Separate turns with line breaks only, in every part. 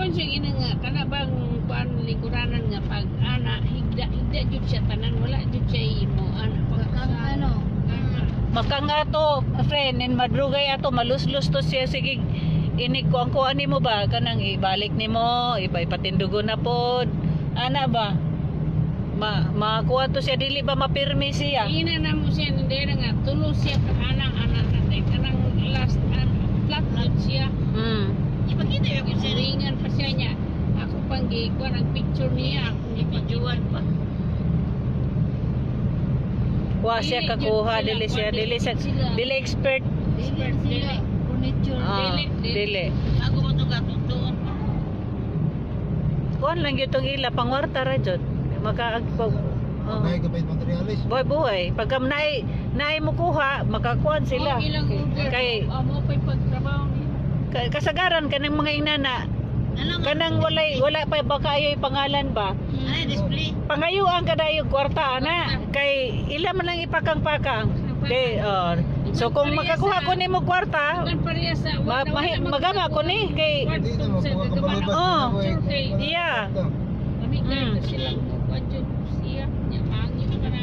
kuan siya ina nga kana bang kuan lingkuranan nga pag ana higda jud siya tanan wala jud siya imo ana pag ano
Maka nga to, friend, in madrugay ato, malus-lus to siya, sige, inig ko ang kuha ni mo ba, kanang ibalik ni mo, ipatindugo na po, ana ba, makuha to siya, dili ba mapirmi siya?
ina na mo siya nandera nga tulo siya kanang nanday kanang last flat out siya ipakita yung siringan pa siya niya ako pang gikuha ng picture niya ako ni videoan pa
Kuha siya kakuha, dili expert.
dili furniture
Dili.
ako mo to katutuon pa
Kuhan lang yung ila, pangwarta ra jud. Makaagpag.
May gabay materialis.
Buhay. Pagka naay mo kuha, makakuan sila.
ilang order
Kay
mo pa'y pagtrabaho niya
kasagaran kanang mga inana, kanang wala pa ba kayo pangalan ba?
ay display
Pangayuan kada yung kwarta ana kay ila man lang ipakang-pakang. So kung makakuha ko nimo kwarta,
kan pareha sa
magama ko ni kay
Hindi na makuha ka malubas.
iya.
kami kayo silang budget siya niya hangin ka na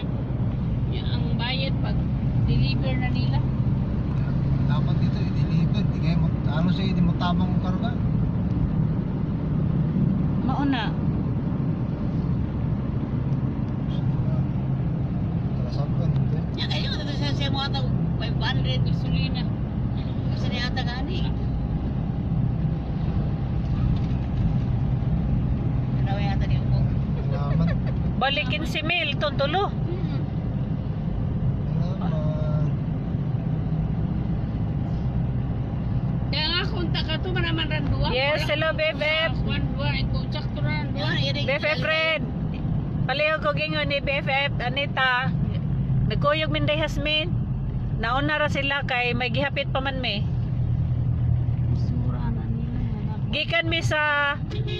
niya ang bayad pag deliver na nila
Dapat dito i-deliver. Di kayo ano siya, hindi mo tamang karga.
Mauna.
Kalasapan.
niya kayo sa mga tao 500 gasolina kasi niya ata gani ano yata niyo po
Salamat.
Balikin si Mil tuntulo.
Salamat.
kaya nga kung taka to naman randuwa
Yes, hello BFF.
one ikaw sakto randuwa
BFF Fred. Paliho ko gingon ni BFF Anita. Nagkuyog minday Hasmin. Nauna ra sila kay may gihapit pa man me.
sura na nila
Gikan mi sa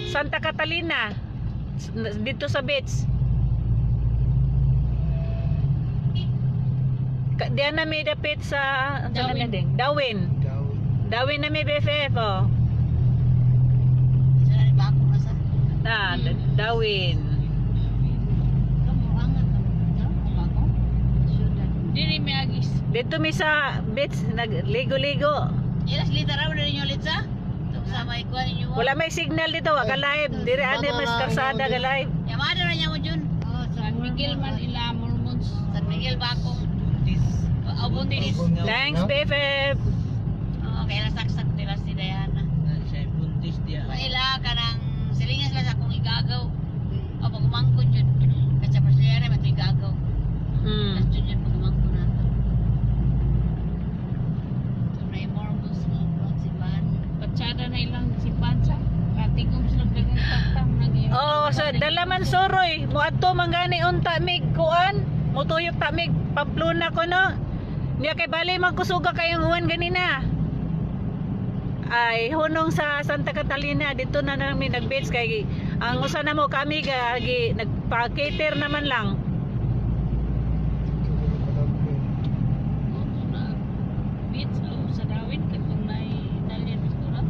Santa Catalina dito sa beach. Diyan na may dapit sa Dawin. Dawin na may BFF oh.
sana ni bako na sa
Dawin.
kamuangan ka bako dili may agis
Dito mi sa beach nagligo-ligo.
ilas liter raw na ninyo litsa sa may kuha ninyo
Wala may signal dito, ka live. Dire ane mas karsada ka live.
yamada na niya mo dyan San Miguel man ila Mormons San Miguel bako Buntis
Thanks BFF.
kaya nasaksak nila si Diana siya buntis dia ila ka ng silingan sila sa kung igagaw o pag umangkon yun kasi pa siya na mati igagaw tapos yun yun pag umangkon nato so na Mormons ng simbahan patsada na ilang simbahan sa katigom sila dagang taktang
Oh, sa dalaman soroy, muadto mangani unta mig kuan, mutuyok ta mig Pamplona ko no. Niya kay bali magkusuga kayong uwan ganina. Ay hunong sa Santa Catalina dito na namin nag-beach kay ang usa na mo kami gagi nagpa-cater naman lang.
beach sa Dawin katong na Italian restaurant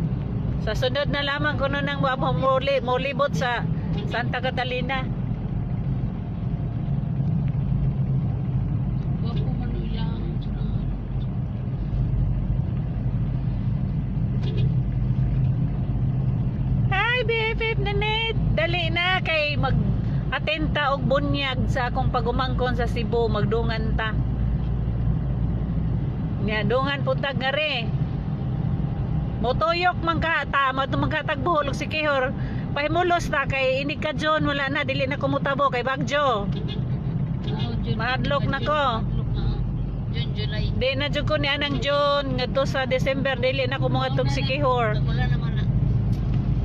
Sa sunod na lamang kuno nang molibot sa Santa Catalina.
wapo man ilang
Hi BFF Nanette, dali na kay mag-atenta og bunyag sa akong pagumangkon sa Cebu, magdungan ta. Nya dungan puntag nga re. Motuyok man ka ta, magkatagbuhol og si Kihor. Pahimulos ta kay ini ka John wala na dili na kumutabo kay Bagjo. Mahadlok na ko.
June, July.
Di na jud ko ni anang John ngadto sa December dili na ko moadtog si Kihor.
Wala naman na.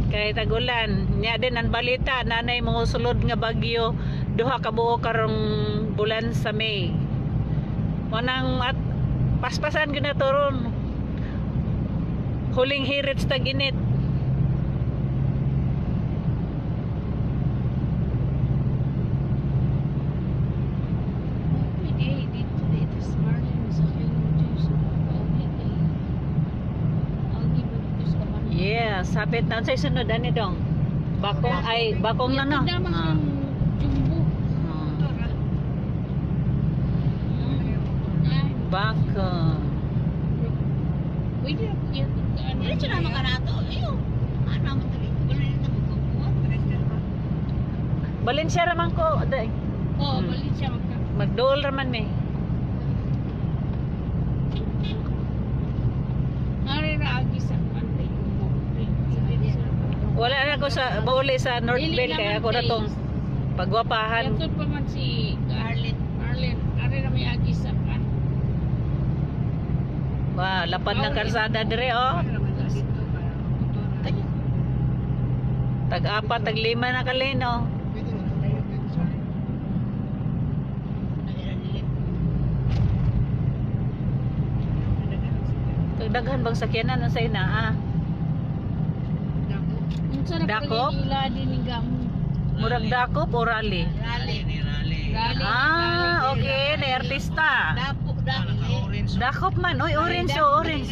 Kay tagulan nya din ang balita nanay mo sulod nga bagyo duha ka buok karong bulan sa May. Manang at paspasan gyud na turon. Huling hirit sa ginit.
Dito smart sa kayo juice. Okay. I'll give it to someone.
Yeah. Piñas, hapit na unsay sunod ani dong. Bakong ay bakong na no.
Tindaman
Ah.
yung jumbo.
Bakong.
Pwede na po yan. Diretso naman ka na ito. Ayun. Ano naman ito? Wala rin ito magkukuha.
Valencia raman ko.
Oo, balik siya magka.
Magdool raman me.
Nari na agi sa kante.
Wala na ko sa bauli sa Northville kaya ako na tong pagwapahan.
Yan pa man si Arlen. Ari na may agi sa kan.
Wah, lapad ng karsada dire oh. Tag-apat, tag-lima na kalino.
Pwede na.
Daghan bang sakyanan sa ina ah. Dakop?
Ila din ni gamo.
Murag dakop o rally?
Rally.
Ah, okay, na artista.
Dapo.
Dakop man, oy orange oh, orange.